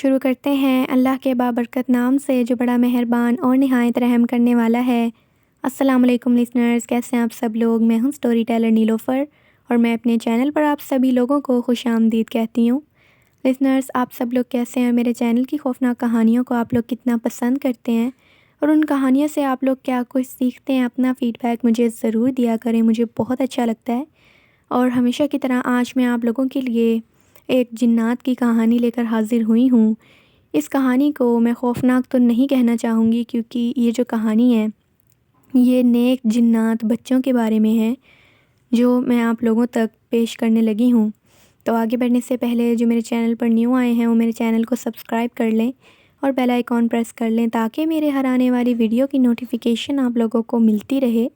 شروع کرتے ہیں اللہ کے بابرکت نام سے جو بڑا مہربان اور نہایت رحم کرنے والا ہے۔ السلام علیکم لسنرز، کیسے ہیں آپ سب لوگ؟ میں ہوں سٹوری ٹیلر نیلوفر اور میں اپنے چینل پر آپ سبھی لوگوں کو خوش آمدید کہتی ہوں۔ لسنرز، آپ سب لوگ کیسے ہیں؟ میرے چینل کی خوفناک کہانیوں کو آپ لوگ کتنا پسند کرتے ہیں اور ان کہانیوں سے آپ لوگ کیا کچھ سیکھتے ہیں؟ اپنا فیڈ بیک مجھے ضرور دیا کریں، مجھے بہت اچھا لگتا ہے۔ اور ہمیشہ کی طرح آج میں آپ لوگوں کے لیے ایک جنات کی کہانی لے کر حاضر ہوئی ہوں۔ اس کہانی کو میں خوفناک تو نہیں کہنا چاہوں گی، کیونکہ یہ جو کہانی ہے یہ نیک جنات بچوں کے بارے میں ہے جو میں آپ لوگوں تک پیش کرنے لگی ہوں۔ تو آگے بڑھنے سے پہلے جو میرے چینل پر نیو آئے ہیں وہ میرے چینل کو سبسکرائب کر لیں اور بیل آئیکن پریس کر لیں تاکہ میرے ہر آنے والی ویڈیو کی نوٹیفیکیشن آپ لوگوں کو ملتی رہے۔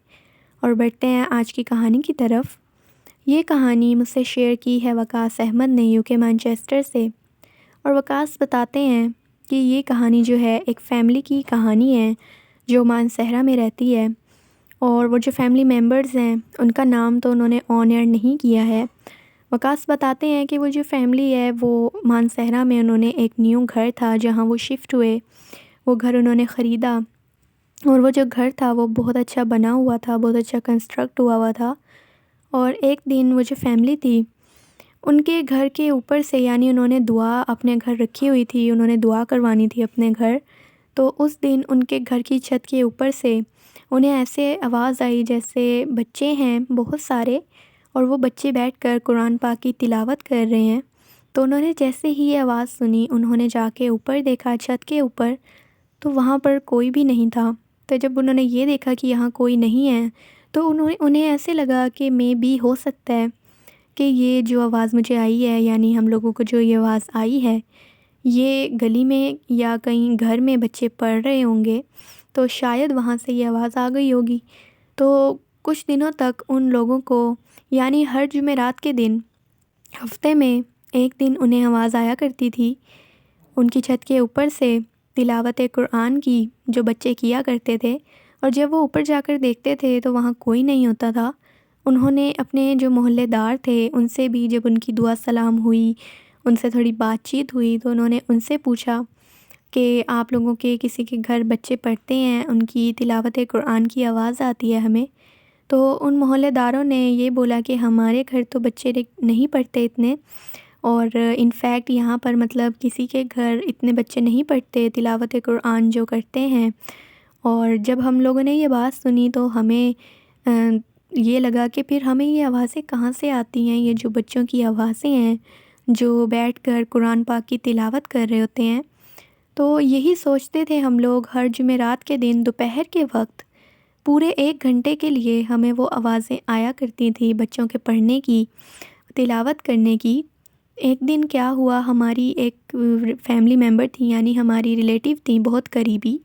اور بڑھتے ہیں آج کی کہانی کی طرف۔ یہ کہانی مجھ سے شیئر کی ہے وقاص احمد نے UK مانچسٹر سے، اور وقاص بتاتے ہیں کہ یہ کہانی جو ہے ایک فیملی کی کہانی ہے جو مانسہرہ میں رہتی ہے، اور وہ جو فیملی ممبرز ہیں ان کا نام تو انہوں نے آن ایئر نہیں کیا ہے۔ وقاص بتاتے ہیں کہ وہ جو فیملی ہے وہ مانسہرہ میں انہوں نے ایک نیو گھر تھا جہاں وہ شفٹ ہوئے، وہ گھر انہوں نے خریدا، اور وہ جو گھر تھا وہ بہت اچھا بنا ہوا تھا، بہت اچھا کنسٹرکٹ ہوا تھا۔ اور ایک دن وہ جو فیملی تھی ان کے گھر کے اوپر سے، یعنی انہوں نے دعا اپنے گھر رکھی ہوئی تھی، انہوں نے دعا کروانی تھی اپنے گھر، تو اس دن ان کے گھر کی چھت کے اوپر سے انہیں ایسے آواز آئی جیسے بچے ہیں بہت سارے اور وہ بچے بیٹھ کر قرآن پاک کی تلاوت کر رہے ہیں۔ تو انہوں نے جیسے ہی یہ آواز سنی انہوں نے جا کے اوپر دیکھا چھت کے اوپر، تو وہاں پر کوئی بھی نہیں تھا۔ تو جب انہوں نے یہ دیکھا کہ یہاں کوئی نہیں ہے تو انہیں ایسے لگا کہ مے بی ہو سکتا ہے کہ یہ جو آواز مجھے آئی ہے، یعنی ہم لوگوں کو جو یہ آواز آئی ہے، یہ گلی میں یا کہیں گھر میں بچے پڑھ رہے ہوں گے، تو شاید وہاں سے یہ آواز آ گئی ہوگی۔ تو کچھ دنوں تک ان لوگوں کو، یعنی ہر جمعرات کے دن ہفتے میں ایک دن انہیں آواز آیا کرتی تھی ان کی چھت کے اوپر سے تلاوت قرآن کی جو بچے کیا کرتے تھے، اور جب وہ اوپر جا کر دیکھتے تھے تو وہاں کوئی نہیں ہوتا تھا۔ انہوں نے اپنے جو محلے دار تھے ان سے بھی جب ان کی دعا سلام ہوئی، ان سے تھوڑی بات چیت ہوئی، تو انہوں نے ان سے پوچھا کہ آپ لوگوں کے کسی کے گھر بچے پڑھتے ہیں، ان کی تلاوت قرآن کی آواز آتی ہے ہمیں؟ تو ان محلے داروں نے یہ بولا کہ ہمارے گھر تو بچے نہیں پڑھتے اتنے، اور انفیکٹ یہاں پر مطلب کسی کے گھر اتنے بچے نہیں پڑھتے تلاوت قرآن جو کرتے ہیں۔ اور جب ہم لوگوں نے یہ بات سنی تو ہمیں یہ لگا کہ پھر ہمیں یہ آوازیں کہاں سے آتی ہیں، یہ جو بچوں کی آوازیں ہیں جو بیٹھ کر قرآن پاک کی تلاوت کر رہے ہوتے ہیں۔ تو یہی سوچتے تھے ہم لوگ، ہر جمعرات کے دن دوپہر کے وقت پورے 1 گھنٹے کے لیے ہمیں وہ آوازیں آیا کرتی تھیں بچوں کے پڑھنے کی، تلاوت کرنے کی۔ ایک دن کیا ہوا، ہماری ایک فیملی ممبر تھی، یعنی ہماری ریلیٹیو تھیں بہت قریبی،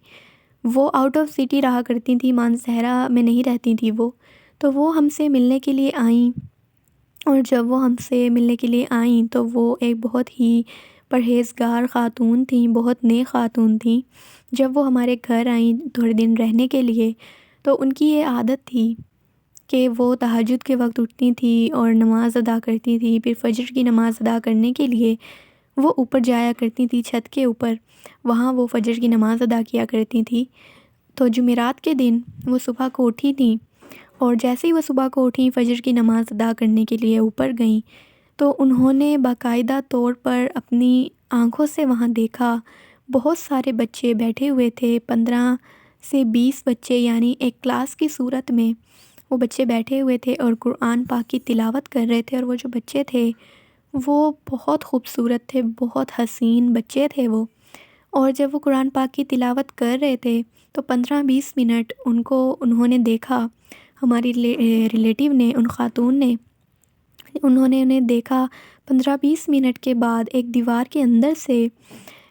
وہ آؤٹ آف سٹی رہا کرتی تھیں، مانسہرہ میں نہیں رہتی تھیں وہ، تو وہ ہم سے ملنے کے لیے آئیں۔ اور جب وہ ہم سے ملنے کے لیے آئیں تو وہ ایک بہت ہی پرہیزگار خاتون تھیں، بہت نیک خاتون تھیں۔ جب وہ ہمارے گھر آئیں تھوڑے دن رہنے کے لیے تو ان کی یہ عادت تھی کہ وہ تہجد کے وقت اٹھتی تھیں اور نماز ادا کرتی تھیں، پھر فجر کی نماز ادا کرنے کے لیے وہ اوپر جایا کرتی تھیں چھت کے اوپر، وہاں وہ فجر کی نماز ادا کیا کرتی تھیں۔ تو جمعرات کے دن وہ صبح کو اٹھی تھیں، اور جیسے ہی وہ صبح کو اٹھیں فجر کی نماز ادا کرنے کے لیے اوپر گئیں تو انہوں نے باقاعدہ طور پر اپنی آنکھوں سے وہاں دیکھا بہت سارے بچے بیٹھے ہوئے تھے، 15 سے 20 بچے، یعنی ایک کلاس کی صورت میں وہ بچے بیٹھے ہوئے تھے اور قرآن پاک کی تلاوت کر رہے تھے۔ اور وہ جو بچے تھے وہ بہت خوبصورت تھے، بہت حسین بچے تھے وہ، اور جب وہ قرآن پاک کی تلاوت کر رہے تھے تو 15-20 منٹ انہوں نے دیکھا، ہماری ریلیٹیو نے، ان خاتون نے، انہوں نے انہیں دیکھا۔ 15-20 منٹ کے بعد ایک دیوار کے اندر سے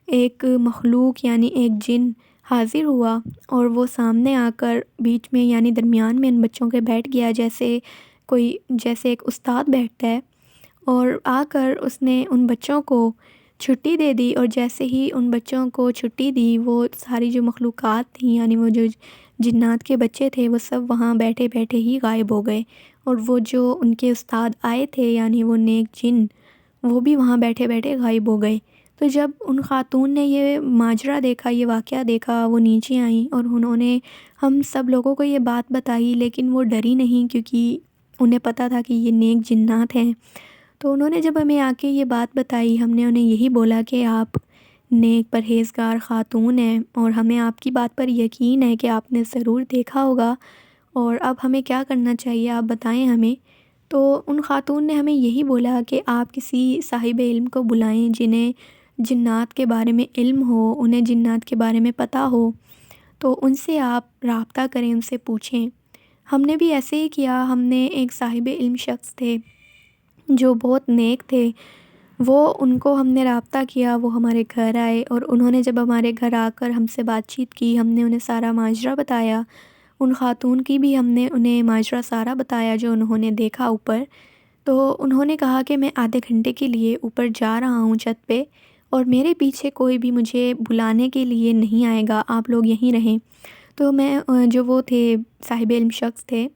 ایک مخلوق یعنی ایک جن حاضر ہوا، اور وہ سامنے آ کر بیچ میں یعنی درمیان میں ان بچوں کے بیٹھ گیا، جیسے ایک استاد بیٹھتا ہے، اور آ کر اس نے ان بچوں کو چھٹی دے دی۔ اور جیسے ہی ان بچوں کو چھٹی دی وہ ساری جو مخلوقات تھیں، یعنی وہ جو جنات کے بچے تھے، وہ سب وہاں بیٹھے بیٹھے ہی غائب ہو گئے، اور وہ جو ان کے استاد آئے تھے یعنی وہ نیک جن، وہ بھی وہاں بیٹھے بیٹھے غائب ہو گئے۔ تو جب ان خاتون نے یہ ماجرا دیکھا، یہ واقعہ دیکھا، وہ نیچے آئیں اور انہوں نے ہم سب لوگوں کو یہ بات بتائی، لیکن وہ ڈری نہیں کیونکہ انہیں پتہ تھا کہ یہ نیک جنات ہیں۔ تو انہوں نے جب ہمیں آ کے یہ بات بتائی، ہم نے انہیں یہی بولا کہ آپ نیک پرہیزگار خاتون ہیں اور ہمیں آپ کی بات پر یقین ہے کہ آپ نے ضرور دیکھا ہوگا، اور اب ہمیں کیا کرنا چاہیے آپ بتائیں ہمیں۔ تو ان خاتون نے ہمیں یہی بولا کہ آپ کسی صاحب علم کو بلائیں جنہیں جنات کے بارے میں علم ہو، انہیں جنات کے بارے میں پتہ ہو، تو ان سے آپ رابطہ کریں، ان سے پوچھیں۔ ہم نے بھی ایسے ہی کیا۔ ہم نے ایک صاحب علم شخص تھے جو بہت نیک تھے، ان کو ہم نے رابطہ کیا، وہ ہمارے گھر آئے اور انہوں نے جب ہمارے گھر آ کر ہم سے بات چیت کی، ہم نے انہیں سارا ماجرا بتایا، ان خاتون کی بھی ہم نے انہیں ماجرا سارا بتایا جو انہوں نے دیکھا اوپر۔ تو انہوں نے کہا کہ میں آدھے گھنٹے کے لیے اوپر جا رہا ہوں چھت پہ، اور میرے پیچھے کوئی بھی مجھے بلانے کے لیے نہیں آئے گا، آپ لوگ یہیں رہیں۔ تو میں جو وہ تھے صاحب علم شخص تھے،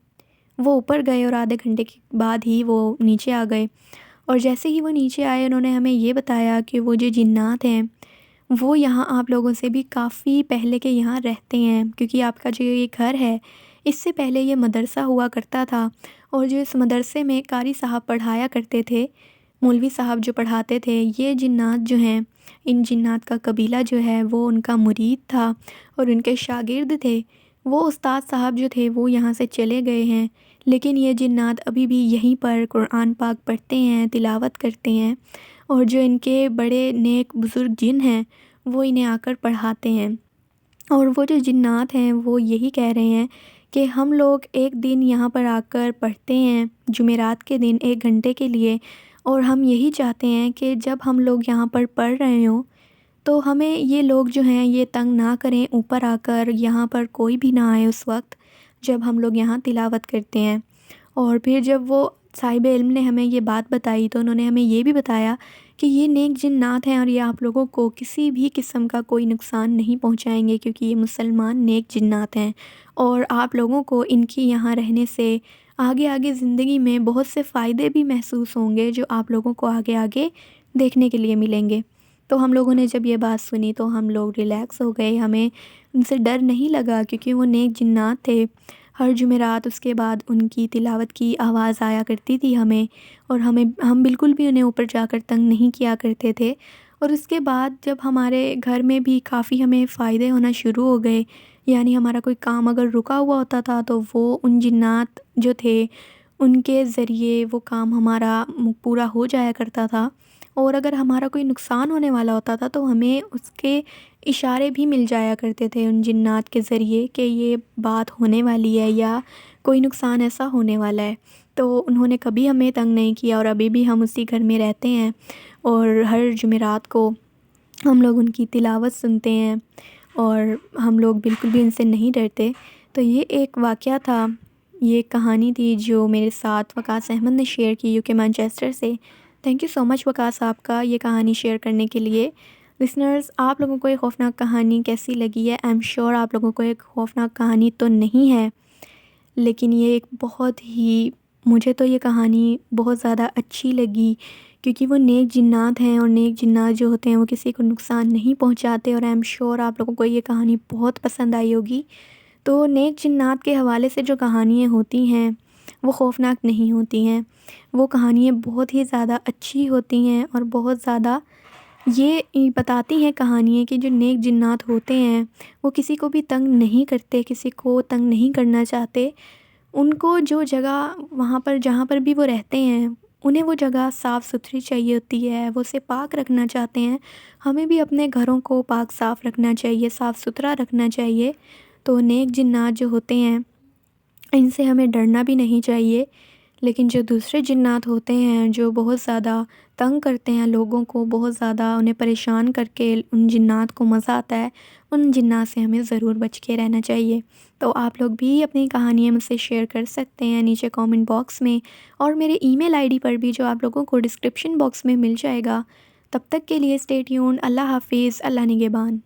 وہ اوپر گئے اور آدھے گھنٹے کے بعد ہی وہ نیچے آ گئے، اور جیسے ہی وہ نیچے آئے انہوں نے ہمیں یہ بتایا کہ وہ جو جنات ہیں وہ یہاں آپ لوگوں سے بھی کافی پہلے کے یہاں رہتے ہیں، کیونکہ آپ کا جو یہ گھر ہے اس سے پہلے یہ مدرسہ ہوا کرتا تھا، اور جو اس مدرسے میں قاری صاحب پڑھایا کرتے تھے، مولوی صاحب جو پڑھاتے تھے، یہ جنات جو ہیں، ان جنات کا قبیلہ جو ہے وہ ان کا مرید تھا اور ان کے شاگرد تھے۔ وہ استاد صاحب جو تھے وہ یہاں سے چلے گئے ہیں، لیکن یہ جنات ابھی بھی یہیں پر قرآن پاک پڑھتے ہیں، تلاوت کرتے ہیں، اور جو ان کے بڑے نیک بزرگ جن ہیں وہ انہیں آ کر پڑھاتے ہیں۔ اور وہ جو جنات ہیں وہ یہی کہہ رہے ہیں کہ ہم لوگ ایک دن یہاں پر آ کر پڑھتے ہیں جمعرات کے دن 1 گھنٹے کے لیے، اور ہم یہی چاہتے ہیں کہ جب ہم لوگ یہاں پر پڑھ رہے ہوں تو ہمیں یہ لوگ جو ہیں یہ تنگ نہ کریں، اوپر آ کر یہاں پر کوئی بھی نہ آئے اس وقت جب ہم لوگ یہاں تلاوت کرتے ہیں۔ اور پھر جب وہ صاحب علم نے ہمیں یہ بات بتائی تو انہوں نے ہمیں یہ بھی بتایا کہ یہ نیک جنات ہیں اور یہ آپ لوگوں کو کسی بھی قسم کا کوئی نقصان نہیں پہنچائیں گے، کیونکہ یہ مسلمان نیک جنات ہیں، اور آپ لوگوں کو ان کی یہاں رہنے سے آگے آگے زندگی میں بہت سے فائدے بھی محسوس ہوں گے جو آپ لوگوں کو آگے آگے دیکھنے کے لیے ملیں گے۔ تو ہم لوگوں نے جب یہ بات سنی تو ہم لوگ ریلیکس ہو گئے، ہمیں ان سے ڈر نہیں لگا، کیونکہ وہ نیک جنات تھے۔ ہر جمعرات اس کے بعد ان کی تلاوت کی آواز آیا کرتی تھی ہمیں، اور ہم بالکل بھی انہیں اوپر جا کر تنگ نہیں کیا کرتے تھے۔ اور اس کے بعد جب ہمارے گھر میں بھی کافی ہمیں فائدے ہونا شروع ہو گئے، یعنی ہمارا کوئی کام اگر رکا ہوا ہوتا تھا تو وہ ان جنات جو تھے ان کے ذریعے وہ کام ہمارا پورا ہو جایا کرتا تھا، اور اگر ہمارا کوئی نقصان ہونے والا ہوتا تھا تو ہمیں اس کے اشارے بھی مل جایا کرتے تھے ان جنات کے ذریعے کہ یہ بات ہونے والی ہے یا کوئی نقصان ایسا ہونے والا ہے۔ تو انہوں نے کبھی ہمیں تنگ نہیں کیا، اور ابھی بھی ہم اسی گھر میں رہتے ہیں، اور ہر جمعرات کو ہم لوگ ان کی تلاوت سنتے ہیں، اور ہم لوگ بالکل بھی ان سے نہیں ڈرتے۔ تو یہ ایک واقعہ تھا، یہ ایک کہانی تھی جو میرے ساتھ وقاص احمد نے شیئر کی UK مانچسٹر سے۔ تھینک یو سو مچ وقاص صاحب کا یہ کہانی شیئر کرنے کے لیے۔ لسنرز، آپ لوگوں کو یہ خوفناک کہانی کیسی لگی ہے؟ آئی ایم شیور آپ لوگوں کو ایک خوفناک کہانی تو نہیں ہے، لیکن یہ ایک بہت ہی، مجھے تو یہ کہانی بہت زیادہ اچھی لگی، کیونکہ وہ نیک جنات ہیں، اور نیک جنات جو ہوتے ہیں وہ کسی کو نقصان نہیں پہنچاتے، اور آئی ایم شیور آپ لوگوں کو یہ کہانی بہت پسند آئی ہوگی۔ تو نیک جنات کے حوالے سے جو کہانیاں ہوتی ہیں وہ خوفناک نہیں ہوتی ہیں، وہ کہانیاں بہت ہی زیادہ اچھی ہوتی ہیں، اور بہت زیادہ یہ بتاتی ہیں کہانیاں کہ جو نیک جنات ہوتے ہیں وہ کسی کو بھی تنگ نہیں کرتے، کسی کو تنگ نہیں کرنا چاہتے۔ ان کو جو جگہ وہاں پر جہاں پر بھی وہ رہتے ہیں انہیں وہ جگہ صاف ستھری چاہیے ہوتی ہے، وہ اسے پاک رکھنا چاہتے ہیں۔ ہمیں بھی اپنے گھروں کو پاک صاف رکھنا چاہیے، صاف ستھرا رکھنا چاہیے۔ تو نیک جنات جو ہوتے ہیں ان سے ہمیں ڈرنا بھی نہیں چاہیے، لیکن جو دوسرے جنات ہوتے ہیں جو بہت زیادہ تنگ کرتے ہیں لوگوں کو، بہت زیادہ انہیں پریشان کر کے ان جنات کو مزہ آتا ہے، ان جنات سے ہمیں ضرور بچ کے رہنا چاہیے۔ تو آپ لوگ بھی اپنی کہانیاں مجھ سے شیئر کر سکتے ہیں نیچے کامنٹ باکس میں، اور میرے email ID پر بھی جو آپ لوگوں کو ڈسکرپشن باکس میں مل جائے گا۔ تب تک کے لیے اسٹے ٹیونڈ۔ اللہ حافظ، اللہ نگہبان۔